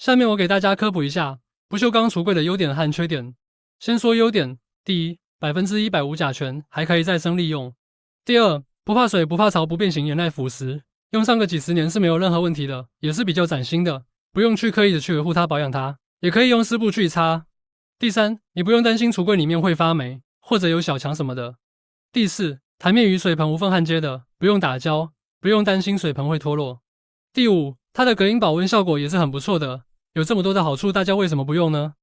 下面我给大家科普一下不锈钢橱柜的优点和缺点。先说优点，第一，100%无甲醛，还可以再生利用。第二，不怕水、不怕潮、不变形，也耐腐蚀，用上个几十年是没有任何问题的，也是比较崭新的，不用去刻意的去维护它、保养它，也可以用湿布去擦。第三，你不用担心橱柜里面会发霉，或者有小强什么的。第四，台面与水盆无缝焊接的，不用打胶，不用担心水盆会脱落。第五，它的隔音保温效果也是很不错的，有这么多的好处，大家为什么不用呢？